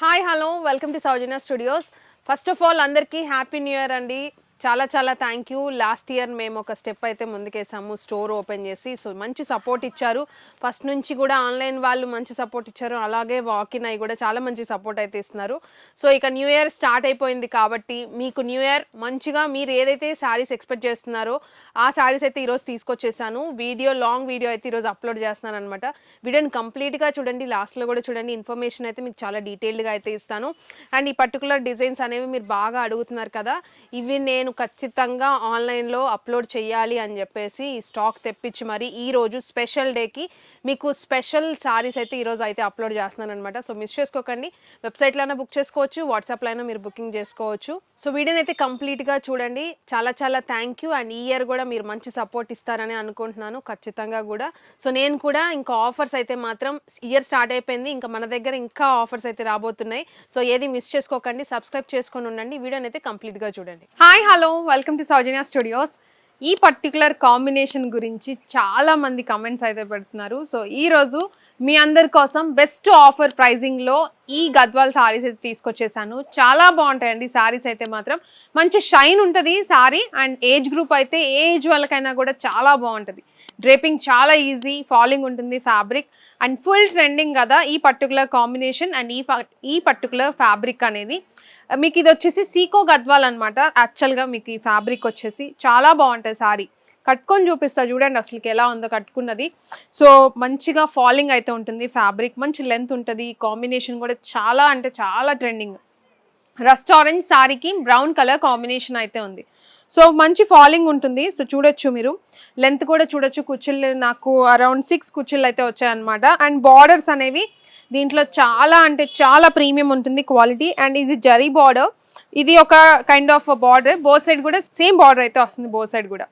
Hi hello welcome to Soujanya studios. First of all అందరికీ happy new year అండి. చాలా చాలా థ్యాంక్ యూ. లాస్ట్ ఇయర్ మేము ఒక స్టెప్ అయితే ముందుకేసాము, స్టోర్ ఓపెన్ చేసి. సో మంచి సపోర్ట్ ఇచ్చారు. ఫస్ట్ నుంచి కూడా ఆన్లైన్ వాళ్ళు మంచి సపోర్ట్ ఇచ్చారు, అలాగే వాకిన్ అయి కూడా చాలా మంచి సపోర్ట్ అయితే ఇస్తున్నారు. సో ఇక న్యూ ఇయర్ స్టార్ట్ అయిపోయింది కాబట్టి మీకు న్యూ ఇయర్ మంచిగా మీరు ఏదైతే శారీస్ ఎక్స్పెక్ట్ చేస్తున్నారో ఆ శారీస్ అయితే ఈరోజు తీసుకొచ్చేసాను. లాంగ్ వీడియో అయితే ఈరోజు అప్లోడ్ చేస్తున్నాను అనమాట. వీడియోని కంప్లీట్గా చూడండి, లాస్ట్లో కూడా చూడండి. ఇన్ఫర్మేషన్ అయితే మీకు చాలా డీటెయిల్డ్గా అయితే ఇస్తాను. అండ్ ఈ పర్టికులర్ డిజైన్స్ అనేవి మీరు బాగా అడుగుతున్నారు కదా, ఇవి నేను ఖచ్చితంగా ఆన్లైన్లో అప్లోడ్ చేయాలి అని చెప్పేసి ఈ స్టాక్ తెప్పించి మరి ఈరోజు స్పెషల్ డేకి మీకు స్పెషల్ శారీస్ అయితే ఈరోజు అయితే అప్లోడ్ చేస్తున్నాను అనమాట. సో మిస్ చేసుకోకండి. వెబ్సైట్లో అయినా బుక్ చేసుకోవచ్చు, వాట్సాప్లో అయినా మీరు బుకింగ్ చేసుకోవచ్చు. సో వీడియోని అయితే కంప్లీట్గా చూడండి. చాలా చాలా థ్యాంక్ యూ. అండ్ ఈ ఇయర్ కూడా మీరు మంచి సపోర్ట్ ఇస్తారని అనుకుంటున్నాను ఖచ్చితంగా కూడా. సో నేను కూడా ఇంకా ఆఫర్స్ అయితే మాత్రం ఇయర్ స్టార్ట్ అయిపోయింది, ఇంకా మన దగ్గర ఇంకా ఆఫర్స్ అయితే రాబోతున్నాయి. సో ఏది మిస్ చేసుకోకండి, సబ్స్క్రైబ్ చేసుకొని ఉండండి. వీడియోని అయితే కంప్లీట్గా చూడండి. Hi hello welcome to Soujanya studios. ఈ పర్టికులర్ కాంబినేషన్ గురించి చాలా మంది కమెంట్స్ అయితే పెడుతున్నారు. సో ఈరోజు మీ అందరి కోసం బెస్ట్ ఆఫర్ ప్రైజింగ్లో ఈ గద్వాల్ సారీస్ అయితే తీసుకొచ్చేసాను. చాలా బాగుంటాయండి సారీస్ అయితే మాత్రం. మంచి షైన్ ఉంటుంది సారీ. అండ్ ఏజ్ గ్రూప్ అయితే ఏ ఏజ్ వాళ్ళకైనా కూడా చాలా బాగుంటుంది. డ్రేపింగ్ చాలా ఈజీ, ఫాలింగ్ ఉంటుంది ఫ్యాబ్రిక్. అండ్ ఫుల్ ట్రెండింగ్ కదా ఈ పర్టికులర్ కాంబినేషన్. అండ్ ఈ పర్టికులర్ ఫ్యాబ్రిక్ అనేది మీకు ఇది వచ్చేసి సీకో గద్వాల్ అనమాట. యాక్చువల్గా మీకు ఈ ఫ్యాబ్రిక్ వచ్చేసి చాలా బాగుంటుంది. సారీ కట్టుకొని చూపిస్తా చూడండి అసలుకి ఎలా ఉందో కట్టుకున్నది. సో మంచిగా ఫాలింగ్ అయితే ఉంటుంది ఫ్యాబ్రిక్, మంచి లెంత్ ఉంటుంది. కాంబినేషన్ కూడా చాలా అంటే చాలా ట్రెండింగ్. రస్ట్ ఆరెంజ్ సారీకి బ్రౌన్ కలర్ కాంబినేషన్ అయితే ఉంది. సో మంచి ఫాలింగ్ ఉంటుంది. సో చూడొచ్చు మీరు, లెంత్ కూడా చూడొచ్చు. కుచ్చిళ్ళు నాకు అరౌండ్ 6 కుచ్చిళ్ళు అయితే వచ్చాయన్నమాట. అండ్ బార్డర్స్ అనేవి దీంట్లో చాలా అంటే చాలా ప్రీమియం ఉంటుంది క్వాలిటీ. అండ్ ఇది జరీ బార్డర్, ఇది ఒక kind of border. Both side కూడా సేమ్ బార్డర్ అయితే వస్తుంది. బోత్ సైడ్ కూడా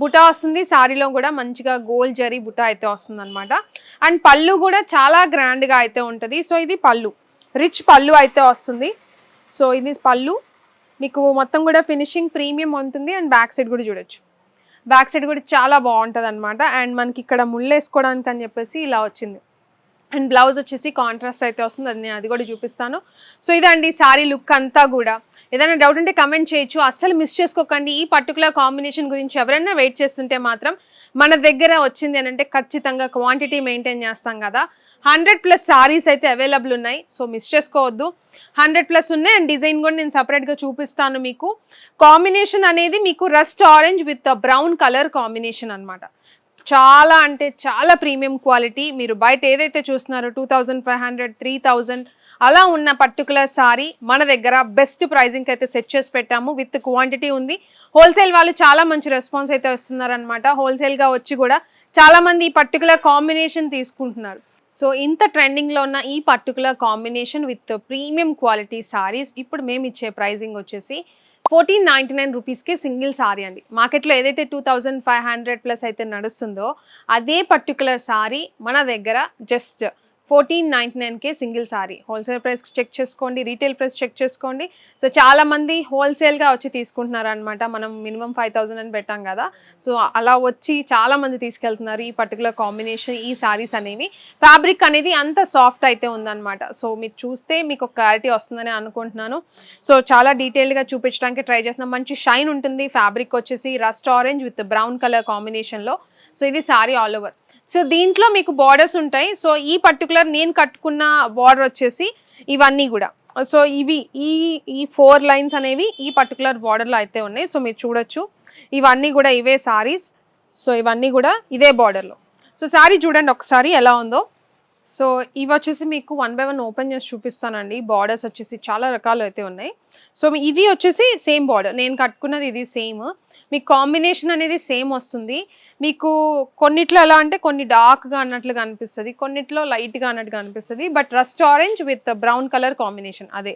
బుటా వస్తుంది. సారీలో కూడా మంచిగా గోల్డ్ జరీ బుటా అయితే వస్తుంది అనమాట. అండ్ పళ్ళు కూడా చాలా గ్రాండ్గా అయితే ఉంటుంది. సో ఇది పళ్ళు, రిచ్ పళ్ళు అయితే వస్తుంది. సో ఇది పళ్ళు మీకు మొత్తం కూడా ఫినిషింగ్ ప్రీమియం ఉంటుంది. అండ్ బ్యాక్ సైడ్ కూడా చూడొచ్చు, బ్యాక్ సైడ్ కూడా చాలా బాగుంటుంది అనమాట. అండ్ మనకి ఇక్కడ ముళ్ళు వేసుకోవడానికి అని చెప్పేసి ఇలా వచ్చింది. అండ్ బ్లౌజ్ వచ్చేసి కాంట్రాస్ట్ అయితే వస్తుంది, అది నేను అది కూడా చూపిస్తాను. సో ఇదండి సారీ లుక్ అంతా కూడా. ఏదైనా డౌట్ ఉంటే కమెంట్ చేయొచ్చు, అస్సలు మిస్ చేసుకోకండి. ఈ పర్టికులర్ కాంబినేషన్ గురించి ఎవరైనా వెయిట్ చేస్తుంటే మాత్రం మన దగ్గర వచ్చింది అని అంటే ఖచ్చితంగా క్వాంటిటీ మెయింటైన్ చేస్తాం కదా. 100+ సారీస్ అయితే అవైలబుల్ ఉన్నాయి. సో మిస్ చేసుకోవద్దు, 100+ ఉన్నాయి. అండ్ డిజైన్ కూడా నేను సపరేట్గా చూపిస్తాను మీకు. కాంబినేషన్ అనేది మీకు rust orange with brown colour combination అనమాట. చాలా అంటే చాలా ప్రీమియం క్వాలిటీ. మీరు బయట ఏదైతే చూస్తున్నారో 2500, 3000 అలా ఉన్న పర్టికులర్ సారీ మన దగ్గర బెస్ట్ ప్రైజింగ్ అయితే సెట్ చేసి పెట్టాము. విత్ క్వాంటిటీ ఉంది. హోల్సేల్ వాళ్ళు చాలా మంచి రెస్పాన్స్ అయితే వస్తున్నారనమాట. హోల్సేల్గా వచ్చి కూడా చాలామంది ఈ పర్టికులర్ కాంబినేషన్ తీసుకుంటున్నారు. సో ఇంత ట్రెండింగ్లో ఉన్న ఈ particular combination with premium quality saris ఇప్పుడు మేము ఇచ్చే ప్రైజింగ్ వచ్చేసి 1499 రూపీస్కి సింగిల్ సారీ అండి. మార్కెట్లో ఏదైతే 2500+ అయితే నడుస్తుందో అదే పర్టికులర్ సారీ మన దగ్గర జస్ట్ 1499కే single sari. Wholesale price check చేసుకోండి, రీటైల్ ప్రైస్ చెక్ చేసుకోండి. సో చాలామంది హోల్సేల్గా వచ్చి తీసుకుంటున్నారు అనమాట. మనం మినిమం 5000 అని పెట్టాం కదా. సో అలా వచ్చి చాలామంది తీసుకెళ్తున్నారు ఈ పర్టికులర్ కాంబినేషన్, ఈ సారీస్ అనేవి. ఫ్యాబ్రిక్ అనేది అంత సాఫ్ట్ అయితే ఉందన్నమాట. సో మీరు చూస్తే మీకు క్లారిటీ వస్తుందని అనుకుంటున్నాను. సో చాలా డీటెయిల్గా చూపించడానికి ట్రై చేస్తున్నాం. మంచి షైన్ ఉంటుంది. ఫ్యాబ్రిక్ వచ్చేసి rust orange with brown colour కాంబినేషన్లో. సో ఇది సారీ ఆల్ ఓవర్. సో దీంట్లో మీకు బార్డర్స్ ఉంటాయి. సో ఈ పర్టికులర్ నేను కట్టుకున్న బార్డర్ వచ్చేసి ఇవన్నీ కూడా. సో ఇవి ఈ 4 లైన్స్ అనేవి ఈ పర్టికులర్ బార్డర్లో అయితే ఉన్నాయి. సో మీరు చూడొచ్చు ఇవన్నీ కూడా ఇవే సారీస్. సో ఇవన్నీ కూడా ఇదే బార్డర్లో. సో సారీ చూడండి ఒకసారి ఎలా ఉందో. సో ఇవి వచ్చేసి మీకు 1 by 1 ఓపెన్ చేసి చూపిస్తానండి. బార్డర్స్ వచ్చేసి చాలా రకాలు అయితే ఉన్నాయి. సో ఇది వచ్చేసి సేమ్ బార్డర్, నేను కట్టుకున్నది ఇది సేమ్. మీకు కాంబినేషన్ అనేది సేమ్ వస్తుంది. మీకు కొన్నిట్లో ఎలా అంటే కొన్ని డార్క్గా అన్నట్లుగా అనిపిస్తుంది, కొన్నిట్లో లైట్గా అన్నట్టుగా అనిపిస్తుంది. But rust orange with brown colour combination అదే.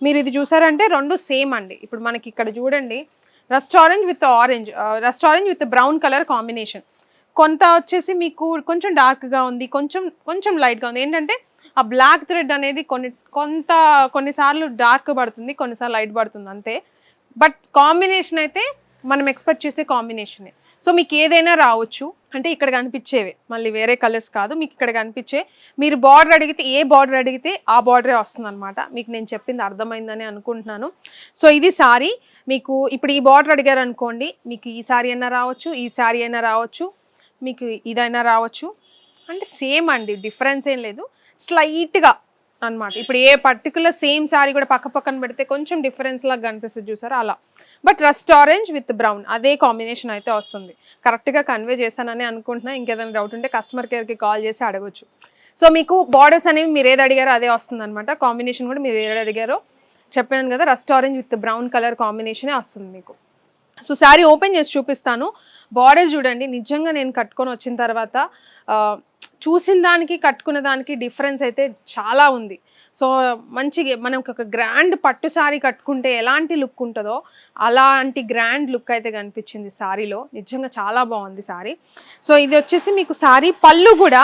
మీరు ఇది చూసారంటే రెండు సేమ్ అండి. ఇప్పుడు మనకి ఇక్కడ చూడండి, rust orange with brown colour combination. కొంత వచ్చేసి మీకు కొంచెం డార్క్గా ఉంది, కొంచెం లైట్గా ఉంది. ఏంటంటే ఆ బ్లాక్ థ్రెడ్ అనేది కొన్నిసార్లు డార్క్ పడుతుంది, కొన్నిసార్లు లైట్ పడుతుంది అంతే. బట్ కాంబినేషన్ అయితే మనం ఎక్స్పెక్ట్ చేసే కాంబినేషనే. సో మీకు ఏదైనా రావచ్చు. అంటే ఇక్కడ కనిపించేవి మళ్ళీ వేరే కలర్స్ కాదు, మీకు ఇక్కడ కనిపించే, మీరు బార్డర్ అడిగితే ఏ బార్డర్ అడిగితే ఆ బార్డరే వస్తుంది అనమాట. మీకు నేను చెప్పింది అర్థమైందని అనుకుంటున్నాను. సో ఇది సారీ, మీకు ఇప్పుడు ఈ బార్డర్ అడిగారు అనుకోండి, మీకు ఈ సారీ అయినా రావచ్చు, ఈ సారీ అయినా రావచ్చు, మీకు ఇదైనా రావచ్చు. అంటే సేమ్ అండి, డిఫరెన్స్ ఏం లేదు, స్లైట్గా అనమాట. ఇప్పుడు ఏ పర్టికులర్ సేమ్ శారీ కూడా పక్క పక్కన పెడితే కొంచెం డిఫరెన్స్ లాగా కనిపిస్తుంది చూసారా, అలా. But rust orange with brown అదే కాంబినేషన్ అయితే వస్తుంది. కరెక్ట్గా కన్వే చేశానని అనుకుంటున్నా. ఇంకేదైనా డౌట్ ఉంటే కస్టమర్ కేర్కి కాల్ చేసి అడగొచ్చు. సో మీకు బార్డర్స్ అనేవి మీరు ఏది అడిగారో అదే వస్తుంది అనమాట. కాంబినేషన్ కూడా మీరు ఏది అడిగారో చెప్పాను కదా, rust orange with brown colour కాంబినేషనే వస్తుంది మీకు. సో శారీ ఓపెన్ చేసి చూపిస్తాను. బార్డర్ చూడండి, నిజంగా నేను కట్టుకొని వచ్చిన తర్వాత చూసిన దానికి కట్టుకున్న దానికి డిఫరెన్స్ అయితే చాలా ఉంది. సో మంచిగా మనకు ఒక గ్రాండ్ పట్టు శారీ కట్టుకుంటే ఎలాంటి లుక్ ఉంటుందో అలాంటి గ్రాండ్ లుక్ అయితే కనిపించింది శారీలో. నిజంగా చాలా బాగుంది శారీ. సో ఇది వచ్చేసి మీకు శారీ పళ్ళు కూడా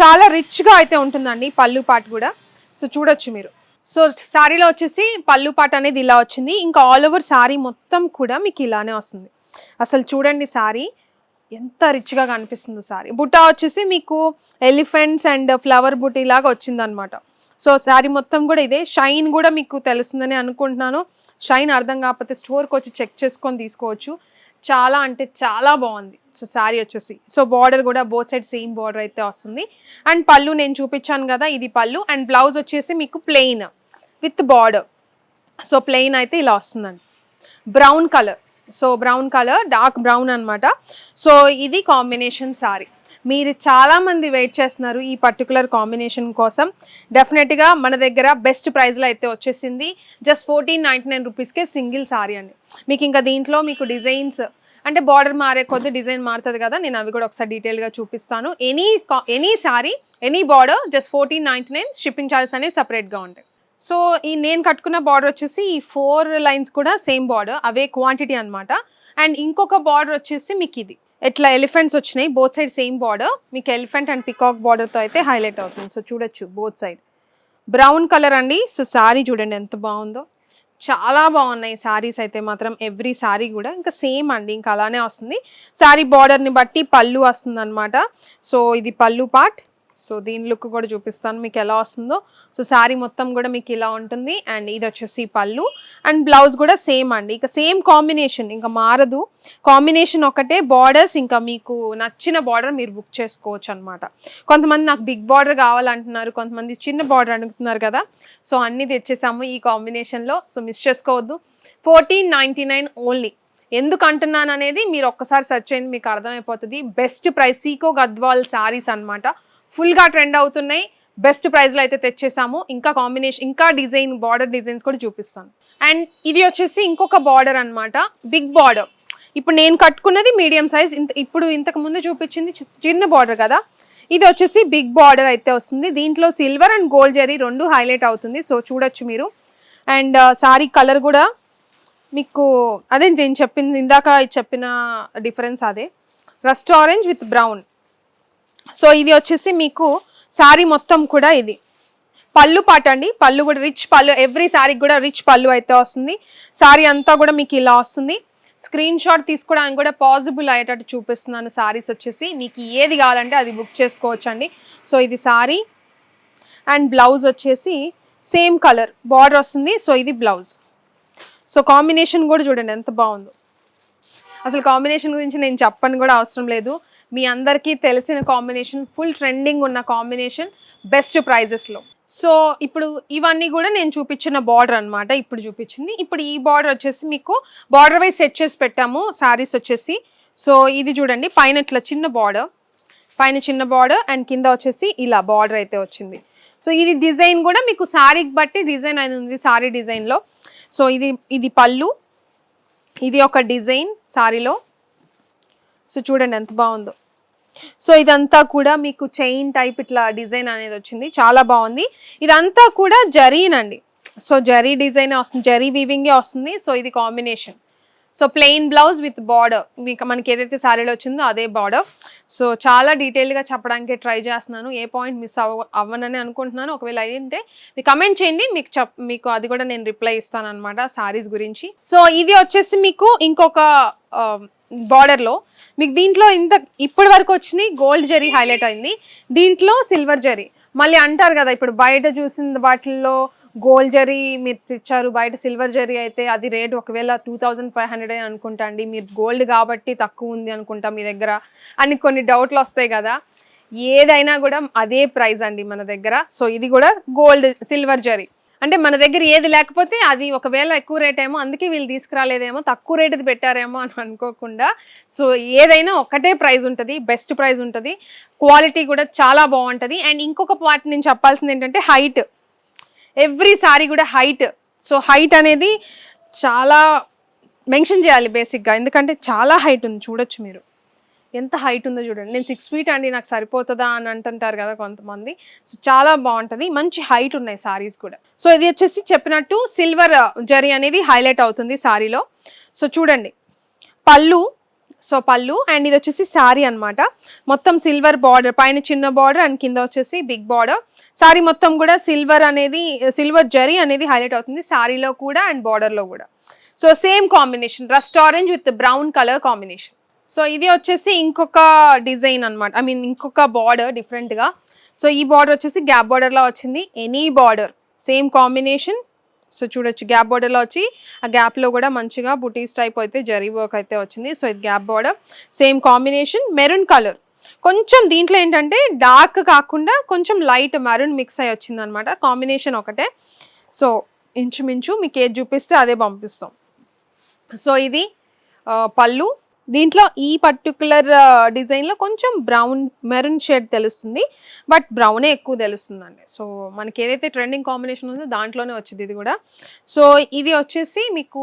చాలా రిచ్గా అయితే ఉంటుందండి, పళ్ళు పాటు కూడా. సో చూడొచ్చు మీరు. సో శారీలో వచ్చేసి పళ్ళు పాట అనేది ఇలా వచ్చింది. ఇంకా ఆల్ ఓవర్ శారీ మొత్తం కూడా మీకు ఇలానే వస్తుంది. అసలు చూడండి శారీ ఎంత రిచ్గా కనిపిస్తుందో. శారీ బుట్ట వచ్చేసి మీకు ఎలిఫెంట్స్ అండ్ ఫ్లవర్ బుట్టి లాగా వచ్చిందనమాట. సో శారీ మొత్తం కూడా ఇదే. షైన్ కూడా మీకు తెలుస్తుందని అనుకుంటున్నాను. షైన్ అర్థం కాకపోతే స్టోర్కి వచ్చి చెక్ చేసుకొని తీసుకోవచ్చు. చాలా అంటే చాలా బాగుంది. సో శారీ వచ్చేసి, సో బార్డర్ కూడా బోత్ సైడ్ సేమ్ బార్డర్ అయితే వస్తుంది. అండ్ పళ్ళు నేను చూపించాను కదా, ఇది పళ్ళు. అండ్ బ్లౌజ్ వచ్చేసి మీకు plain with border. So plain అయితే ఇలా వస్తుందండి, brown colour. So brown colour, dark brown అనమాట. సో ఇది కాంబినేషన్ శారీ. మీరు చాలామంది వెయిట్ చేస్తున్నారు ఈ పర్టికులర్ కాంబినేషన్ కోసం. డెఫినెట్గా మన దగ్గర బెస్ట్ ప్రైస్లో అయితే వచ్చేసింది. జస్ట్ 1499 రూపీస్కే సింగిల్ శారీ అండి. మీకు ఇంకా దీంట్లో మీకు డిజైన్స్ అంటే బార్డర్ మారే కొద్ది డిజైన్ మారుతుంది కదా, నేను అవి కూడా ఒకసారి డీటెయిల్గా చూపిస్తాను. Any sari any border just 1499, shipping charges అనేవి సపరేట్గా ఉంటాయి. సో ఈ నేను కట్టుకున్న బార్డర్ వచ్చేసి ఈ 4 లైన్స్ కూడా సేమ్ బార్డర్, అవే క్వాంటిటీ అనమాట. అండ్ ఇంకొక బార్డర్ వచ్చేసి మీకు ఇది ఇట్లా ఎలిఫెంట్స్ వచ్చినాయి, బోత్ సైడ్ సేమ్ బార్డర్. మీకు ఎలిఫెంట్ అండ్ పికాక్ బార్డర్తో అయితే హైలైట్ అవుతుంది. సో చూడొచ్చు బోత్ సైడ్ బ్రౌన్ కలర్ అండి. సో శారీ చూడండి ఎంత బాగుందో, చాలా బాగున్నాయి శారీస్ అయితే మాత్రం. ఎవ్రీ శారీ కూడా ఇంకా సేమ్ అండి, ఇంకా అలానే వస్తుంది. శారీ బార్డర్ని బట్టి పళ్ళు వస్తుంది అనమాట. సో ఇది పళ్ళు పార్ట్. సో దీని లుక్ కూడా చూపిస్తాను మీకు ఎలా వస్తుందో. సో శారీ మొత్తం కూడా మీకు ఇలా ఉంటుంది. అండ్ ఇది వచ్చేసి పళ్ళు. అండ్ బ్లౌజ్ కూడా సేమ్ అండి, ఇక సేమ్ కాంబినేషన్, ఇంకా మారదు. కాంబినేషన్ ఒకటే, బార్డర్స్ ఇంకా మీకు నచ్చిన బార్డర్ మీరు బుక్ చేసుకోవచ్చు అనమాట. కొంతమంది నాకు బిగ్ బార్డర్ కావాలంటున్నారు, కొంతమంది చిన్న బార్డర్ అడుగుతున్నారు కదా. సో అన్నీ తెచ్చేసాము ఈ కాంబినేషన్లో. సో మిస్ చేసుకోవద్దు. 1499 ఓన్లీ. ఎందుకు అంటున్నాను అనేది మీరు ఒక్కసారి సెర్చ్ చేయండి, మీకు అర్థమైపోతుంది. బెస్ట్ ప్రైస్, సీకో గద్వాల్ శారీస్ అనమాట. ఫుల్గా ట్రెండ్ అవుతున్నాయి, బెస్ట్ ప్రైస్లో అయితే తెచ్చేసాము. ఇంకా కాంబినేషన్, ఇంకా డిజైన్, బార్డర్ డిజైన్స్ కూడా చూపిస్తాను. అండ్ ఇది వచ్చేసి ఇంకొక బార్డర్ అనమాట, బిగ్ బార్డర్. ఇప్పుడు నేను కట్టుకున్నది మీడియం సైజ్, ఇప్పుడు ఇంతకు ముందు చూపించింది చిన్న బార్డర్ కదా. ఇది వచ్చేసి బిగ్ బార్డర్ అయితే వస్తుంది. దీంట్లో సిల్వర్ అండ్ గోల్డ్ జరీ రెండు హైలైట్ అవుతుంది. సో చూడొచ్చు మీరు. అండ్ శారీ కలర్ కూడా మీకు అదే నేను చెప్పింది ఇందాక చెప్పిన డిఫరెన్స్, అదే rust orange with brown. So ఇది వచ్చేసి మీకు శారీ మొత్తం కూడా ఇది పళ్ళు పాట అండి. పళ్ళు కూడా రిచ్ పళ్ళు, ఎవ్రీ శారీకి కూడా రిచ్ పళ్ళు అయితే వస్తుంది. శారీ అంతా కూడా మీకు ఇలా వస్తుంది. స్క్రీన్ షాట్ తీసుకోవడానికి కూడా పాసిబుల్ అయ్యేటట్టు చూపిస్తున్నాను. శారీస్ వచ్చేసి మీకు ఏది కావాలంటే అది బుక్ చేసుకోవచ్చు అండి. సో ఇది శారీ అండ్ బ్లౌజ్ వచ్చేసి సేమ్ కలర్ బార్డర్ వస్తుంది. సో ఇది బ్లౌజ్. సో కాంబినేషన్ కూడా చూడండి ఎంత బాగుందో. అసలు కాంబినేషన్ గురించి నేను చెప్పని కూడా అవసరం లేదు, మీ అందరికీ తెలిసిన కాంబినేషన్, ఫుల్ ట్రెండింగ్ ఉన్న కాంబినేషన్, బెస్ట్ ప్రైజెస్లో. సో ఇప్పుడు ఇవన్నీ కూడా నేను చూపించిన బార్డర్ అనమాట, ఇప్పుడు చూపించింది. ఇప్పుడు ఈ బార్డర్ వచ్చేసి మీకు బార్డర్ వైజ్ సెట్ చేసి పెట్టాము శారీస్ వచ్చేసి. సో ఇది చూడండి, పైన ఇట్లా చిన్న బార్డర్, పైన చిన్న బార్డర్ అండ్ కింద వచ్చేసి ఇలా బార్డర్ అయితే వచ్చింది. సో ఇది డిజైన్ కూడా మీకు శారీకి బట్టి డిజైన్ అనేది ఉంది శారీ డిజైన్లో. సో ఇది పళ్ళు, ఇది ఒక డిజైన్ శారీలో. సో చూడండి ఎంత బాగుందో. సో ఇదంతా కూడా మీకు చైన్ టైప్ ఇట్లా డిజైన్ అనేది వచ్చింది, చాలా బాగుంది. ఇదంతా కూడా జరీనండి. సో జరీ డిజైన్ వస్తుంది, జరీ వీవింగే వస్తుంది. సో ఇది combination. So plain blouse with border, మీకు మనకి ఏదైతే శారీలో వచ్చిందో అదే బార్డర్. సో చాలా డీటెయిల్గా చెప్పడానికి ట్రై చేస్తున్నాను, ఏ పాయింట్ మిస్ అవ్వనని అనుకుంటున్నాను. ఒకవేళ అయితే మీకు కమెంట్ చేయండి, మీకు అది కూడా నేను రిప్లై ఇస్తాను అనమాట శారీస్ గురించి. సో ఇది వచ్చేసి మీకు ఇంకొక బార్డర్లో మీకు దీంట్లో ఇప్పటి వరకు వచ్చినాయి గోల్డ్ జరీ హైలైట్ అయింది, దీంట్లో సిల్వర్ జరీ. మళ్ళీ అంటారు కదా ఇప్పుడు బయట చూసిన వాటిల్లో గోల్డ్ జరీ మీరు తెచ్చారు, బయట సిల్వర్ జరీ అయితే అది రేట్ ఒకవేళ 2500 అనుకుంటా అండి, మీరు గోల్డ్ కాబట్టి తక్కువ ఉంది అనుకుంటా మీ దగ్గర అని కొన్ని డౌట్లు వస్తాయి కదా. ఏదైనా కూడా అదే ప్రైస్ అండి మన దగ్గర. సో ఇది కూడా గోల్డ్ సిల్వర్ జరీ, అంటే మన దగ్గర ఏది లేకపోతే అది ఒకవేళ ఎక్కువ రేట్ ఏమో అందుకే వీళ్ళు తీసుకురాలేదేమో, తక్కువ రేటుది పెట్టారేమో అని అనుకోకుండా. సో ఏదైనా ఒకటే ప్రైస్ ఉంటుంది, బెస్ట్ ప్రైస్ ఉంటుంది, క్వాలిటీ కూడా చాలా బాగుంటుంది. అండ్ ఇంకొక పార్ట్ నేను చెప్పాల్సింది ఏంటంటే హైట్, ఎవ్రీ సారీ కూడా హైట్. సో హైట్ అనేది చాలా మెన్షన్ చేయాలి బేసిక్గా, ఎందుకంటే చాలా హైట్ ఉంది. చూడొచ్చు మీరు ఎంత హైట్ ఉందో చూడండి. నేను 6 feet అండి, నాకు సరిపోతుందా అని అంటుంటారు కదా కొంతమంది. సో చాలా బాగుంటుంది, మంచి హైట్ ఉన్నాయి సారీస్ కూడా. సో ఇది వచ్చేసి చెప్పినట్టు సిల్వర్ జరీ అనేది హైలైట్ అవుతుంది సారీలో. సో చూడండి పళ్ళు, సో పళ్ళు అండ్ ఇది వచ్చేసి శారీ అనమాట. మొత్తం సిల్వర్ బార్డర్, పైన చిన్న బార్డర్ అండ్ కింద వచ్చేసి బిగ్ బార్డర్. శారీ మొత్తం కూడా సిల్వర్ జరీ అనేది హైలైట్ అవుతుంది శారీలో కూడా అండ్ బార్డర్లో కూడా. So same combination, rust orange with brown colour combination. So ఇది వచ్చేసి ఇంకొక డిజైన్ అనమాట, ఐ మీన్ ఇంకొక బార్డర్ డిఫరెంట్గా. సో ఈ బార్డర్ వచ్చేసి గ్యాప్ బార్డర్లో వచ్చింది, any border same combination. So చూడొచ్చు గ్యాప్ బార్డర్లో వచ్చి ఆ గ్యాప్లో కూడా మంచిగా బుటీస్ టైప్ అయితే జరీ వర్క్ అయితే వచ్చింది. సో ఇది gap border, same combination, maroon colour. కొంచెం దీంట్లో ఏంటంటే డార్క్ కాకుండా కొంచెం లైట్ మెరూన్ మిక్స్ అయ్యి వచ్చింది అనమాట, కాంబినేషన్ ఒకటే. సో ఇంచుమించు మీకు ఏది చూపిస్తే అదే పంపిస్తాం. సో ఇది పళ్ళు, దీంట్లో ఈ పర్టికులర్ డిజైన్లో కొంచెం బ్రౌన్ మెరూన్ షేడ్ తెలుస్తుంది, బట్ బ్రౌనే ఎక్కువ తెలుస్తుందండి. సో మనకి ఏదైతే ట్రెండింగ్ కాంబినేషన్ ఉందో దాంట్లోనే వచ్చింది ఇది కూడా. సో ఇది వచ్చేసి మీకు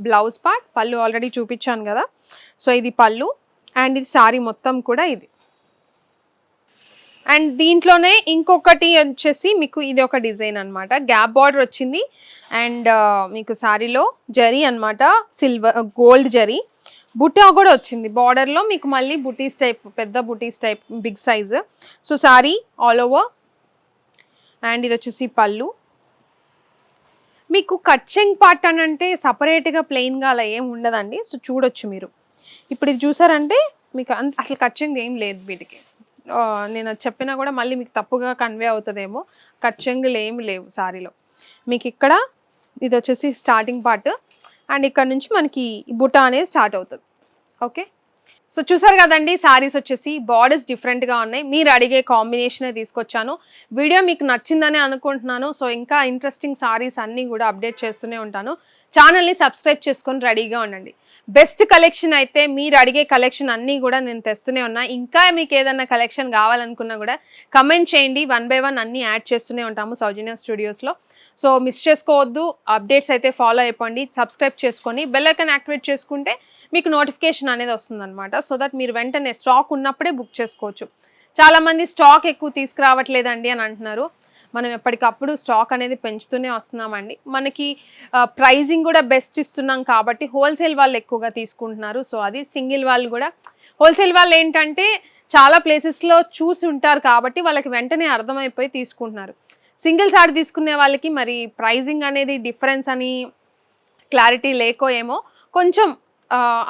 బ్లౌజ్ పార్ట్, పళ్ళు ఆల్రెడీ చూపించాను కదా. సో ఇది పళ్ళు అండ్ ఇది సారీ మొత్తం కూడా ఇది. అండ్ దీంట్లోనే ఇంకొకటి వచ్చేసి మీకు ఇది ఒక డిజైన్ అనమాట, గ్యాప్ బార్డర్ వచ్చింది అండ్ మీకు సారీలో జరీ అనమాట, సిల్వర్ గోల్డ్ జరీ, బుట్టా కూడా వచ్చింది బార్డర్లో మీకు, మళ్ళీ బుటీస్ టైప్, పెద్ద బుటీస్ type, big size. So sari all over and ఇది వచ్చేసి పళ్ళు. మీకు కట్చెంగ్ పార్ట్ అని అంటే సపరేట్గా ప్లెయిన్గా అలా ఏం ఉండదండి. సో చూడొచ్చు మీరు ఇప్పుడు ఇది చూసారంటే మీకు అసలు కట్చెంగ్ ఏం లేదు వీటికి. నేను అది చెప్పినా కూడా మళ్ళీ మీకు తప్పుగా కన్వే అవుతుందేమో, కట్చెంగులు ఏమి లేవు సారీలో. మీకు ఇక్కడ ఇది వచ్చేసి స్టార్టింగ్ పార్ట్ అండ్ ఇక్కడ నుంచి మనకి బుటా అనేది స్టార్ట్ అవుతుంది. ఓకే, సో చూసారు కదండి సారీస్ వచ్చేసి బార్డర్స్ డిఫరెంట్గా ఉన్నాయి, మీరు అడిగే కాంబినేషనే తీసుకొచ్చాను. వీడియో మీకు నచ్చిందని అనుకుంటున్నాను. సో ఇంకా ఇంట్రెస్టింగ్ సారీస్ అన్నీ కూడా అప్డేట్ చేస్తూనే ఉంటాను. ఛానల్ని సబ్స్క్రైబ్ చేసుకొని రెడీగా ఉండండి. బెస్ట్ కలెక్షన్ అయితే మీరు అడిగే కలెక్షన్ అన్నీ కూడా నేను తెస్తూనే ఉన్నా. ఇంకా మీకు ఏదైనా కలెక్షన్ కావాలనుకున్నా కూడా కమెంట్ చేయండి, 1 by 1 అన్నీ యాడ్ చేస్తూనే ఉంటాము సౌజన్య స్టూడియోస్లో. సో మిస్ చేసుకోవద్దు, అప్డేట్స్ అయితే ఫాలో అయిపోండి, సబ్స్క్రైబ్ చేసుకొని బెల్ ఐకాన్ యాక్టివేట్ చేసుకుంటే మీకు నోటిఫికేషన్ అనేది వస్తుందన్నమాట. సో దట్ మీరు వెంటనే స్టాక్ ఉన్నప్పుడే బుక్ చేసుకోవచ్చు. చాలామంది స్టాక్ ఎక్కువ తీసుకురావట్లేదండి అని అంటున్నారు. మనం ఎప్పటికప్పుడు స్టాక్ అనేది పెంచుతూనే వస్తున్నామండి. మనకి ప్రైజింగ్ కూడా బెస్ట్ ఇస్తున్నాం కాబట్టి హోల్సేల్ వాళ్ళు ఎక్కువగా తీసుకుంటున్నారు. సో అది సింగిల్ వాళ్ళు కూడా, హోల్సేల్ వాళ్ళు ఏంటంటే చాలా ప్లేసెస్లో చూసి ఉంటారు కాబట్టి వాళ్ళకి వెంటనే అర్థమైపోయి తీసుకుంటున్నారు. సింగిల్ సారీ తీసుకునే వాళ్ళకి మరి ప్రైజింగ్ అనేది డిఫరెన్స్ అని క్లారిటీ లేకో ఏమో కొంచెం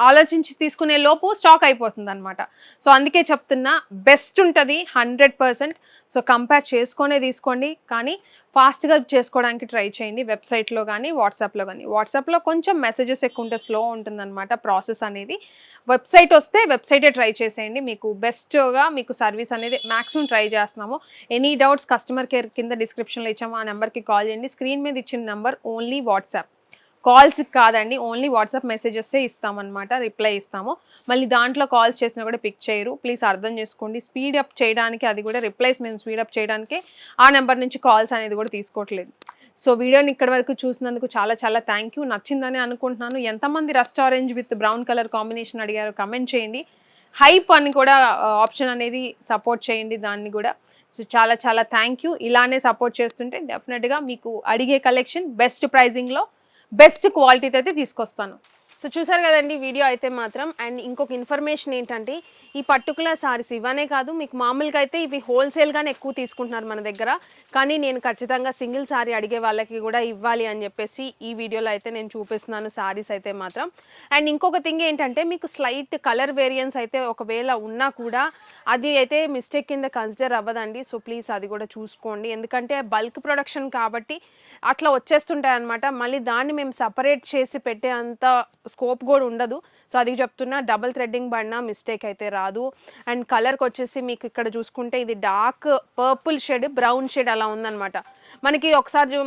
ఆలోచించి తీసుకునే లోపు స్టాక్ అయిపోతుంది అనమాట. సో అందుకే చెప్తున్నా బెస్ట్ ఉంటుంది 100%. సో కంపేర్ చేసుకొనే తీసుకోండి, కానీ ఫాస్ట్గా చేసుకోవడానికి ట్రై చేయండి వెబ్సైట్లో కానీ వాట్సాప్లో కానీ. వాట్సాప్లో కొంచెం మెసేజెస్ ఎక్కువ ఉంటే స్లో ఉంటుందన్నమాట ప్రాసెస్ అనేది. వెబ్సైట్ వస్తే వెబ్సైటే ట్రై చేసేయండి, మీకు బెస్ట్గా మీకు సర్వీస్ అనేది మ్యాక్సిమం ట్రై చేస్తున్నాము. ఎనీ డౌట్స్ కస్టమర్ కేర్ కింద డిస్క్రిప్షన్లో ఇచ్చాము, ఆ నెంబర్కి కాల్ చేయండి. స్క్రీన్ మీద ఇచ్చిన నెంబర్ ఓన్లీ వాట్సాప్, కాల్స్ కాదండి, ఓన్లీ వాట్సాప్ మెసేజెస్సే ఇస్తామన్నమాట, రిప్లై ఇస్తాము. మళ్ళీ దాంట్లో కాల్స్ చేసినా కూడా పిక్ చేయరు, ప్లీజ్ అర్థం చేసుకోండి. స్పీడప్ చేయడానికి అది కూడా రిప్లైస్ మేము స్పీడప్ చేయడానికి ఆ నెంబర్ నుంచి కాల్స్ అనేది కూడా తీసుకోవట్లేదు. సో వీడియోని ఇక్కడ వరకు చూసినందుకు చాలా చాలా థ్యాంక్ యూ. నచ్చిందని అనుకుంటున్నాను. ఎంతమంది rust orange with brown colour combination అడిగారు కమెంట్ చేయండి. హైప్ అని కూడా ఆప్షన్ అనేది సపోర్ట్ చేయండి దాన్ని కూడా. సో చాలా చాలా థ్యాంక్ యూ. ఇలానే సపోర్ట్ చేస్తుంటే డెఫినెట్గా మీకు అడిగే కలెక్షన్ బెస్ట్ ప్రైజింగ్లో బెస్ట్ క్వాలిటీతో అయితే తీసుకొస్తాను. సో చూసారు కదండి వీడియో అయితే మాత్రం. అండ్ ఇంకొక ఇన్ఫర్మేషన్ ఏంటంటే ఈ పర్టికులర్ సారీస్ ఇవనే కాదు, మీకు మామూలుగా అయితే ఇవి హోల్సేల్గానే ఎక్కువ తీసుకుంటున్నారు మన దగ్గర. కానీ నేను ఖచ్చితంగా సింగిల్ సారీ అడిగే వాళ్ళకి కూడా ఇవ్వాలి అని చెప్పేసి ఈ వీడియోలో అయితే నేను చూపిస్తున్నాను సారీస్ అయితే మాత్రం. అండ్ ఇంకొక థింగ్ ఏంటంటే మీకు స్లైట్ కలర్ వేరియంట్స్ అయితే ఒకవేళ ఉన్నా కూడా అది అయితే మిస్టేక్ కింద కన్సిడర్ అవ్వదండి. సో ప్లీజ్ అది కూడా చూసుకోండి, ఎందుకంటే బల్క్ ప్రొడక్షన్ కాబట్టి అట్లా వచ్చేస్తుంటాయి అనమాట. మళ్ళీ దాన్ని మేము సపరేట్ చేసి పెట్టే అంత స్కోప్ కూడా ఉండదు. సో అది చెప్తున్నా, డబుల్ థ్రెడ్డింగ్ పడినా మిస్టేక్ అయితే రాదు. అండ్ కలర్కి వచ్చేసి మీకు ఇక్కడ చూసుకుంటే ఇది dark purple shade, brown shade అలా ఉందన్నమాట. మనకి ఒకసారి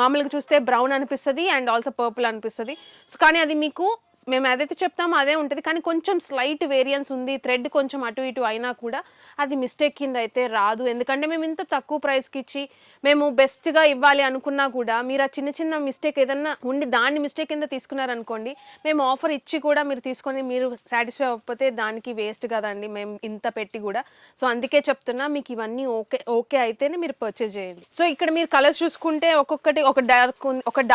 మామూలుగా చూస్తే బ్రౌన్ అనిపిస్తుంది అండ్ ఆల్సో పర్పుల్ అనిపిస్తుంది. సో కానీ అది మీకు మేము ఏదైతే చెప్తామో అదే ఉంటుంది, కానీ కొంచెం స్లైట్ వేరియన్స్ ఉంది, థ్రెడ్ కొంచెం అటు ఇటు అయినా కూడా అది మిస్టేక్ కింద అయితే రాదు. ఎందుకంటే మేము ఇంత తక్కువ ప్రైస్కి ఇచ్చి మేము బెస్ట్గా ఇవ్వాలి అనుకున్నా కూడా మీరు ఆ చిన్న చిన్న మిస్టేక్ ఏదన్నా ఉండి దాన్ని మిస్టేక్ కింద తీసుకున్నారనుకోండి, మేము ఆఫర్ ఇచ్చి కూడా మీరు తీసుకొని మీరు సాటిస్ఫై అవ్వకపోతే దానికి వేస్ట్ కదండి మేము ఇంత పెట్టి కూడా. సో అందుకే చెప్తున్నా, మీకు ఇవన్నీ ఓకే అయితేనే మీరు పర్చేజ్ చేయండి. సో ఇక్కడ మీరు కలర్స్ చూసుకుంటే ఒక్కొక్కటి ఒక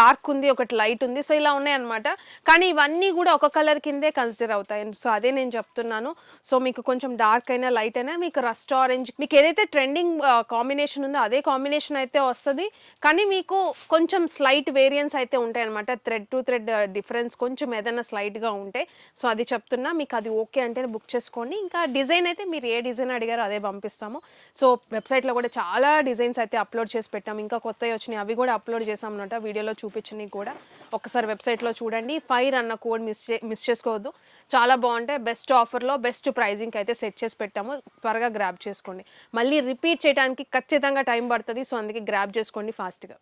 డార్క్ ఉంది, ఒకటి లైట్ ఉంది, సో ఇలా ఉన్నాయి అనమాట. కానీ ఇవన్నీ కూడా ఒక కలర్ కిందే కన్సిడర్ అవుతాయి. సో అదే నేను చెప్తున్నాను. సో మీకు కొంచెం డార్క్ అయినా లైట్ అయినా మీకు రస్ట్ ఆరెంజ్, మీకు ఏదైతే ట్రెండింగ్ కాంబినేషన్ ఉందో అదే కాంబినేషన్ అయితే వస్తుంది. కానీ మీకు కొంచెం స్లైట్ వేరియన్స్ అయితే ఉంటాయి అనమాట. థ్రెడ్ టు థ్రెడ్ డిఫరెన్స్ కొంచెం ఏదైనా స్లైట్గా ఉంటే. సో అది చెప్తున్నా, మీకు అది ఓకే అంటే బుక్ చేసుకోండి. ఇంకా డిజైన్ అయితే మీరు ఏ డిజైన్ అడిగారో అదే పంపిస్తాము. సో వెబ్సైట్లో కూడా చాలా డిజైన్స్ అయితే అప్లోడ్ చేసి పెట్టాము, ఇంకా కొత్తవి వచ్చినాయి అవి కూడా అప్లోడ్ చేసాం అనమాట. వీడియోలో చూపించినవి కూడా ఒకసారి వెబ్సైట్లో చూడండి. ఫైర్ అన్న కోడ్ మిస్ చేసుకోవద్దు, చాలా బాగుంటాయి. బెస్ట్ ఆఫర్లో బెస్ట్ ప్రైజింగ్కి అయితే సెట్ చేసి పెట్టాము, త్వరగా గ్రాబ్ చేసుకోండి. మళ్ళీ రిపీట్ చేయడానికి ఖచ్చితంగా టైం పడుతుంది. సో అందుకే గ్రాబ్ చేసుకోండి ఫాస్ట్గా.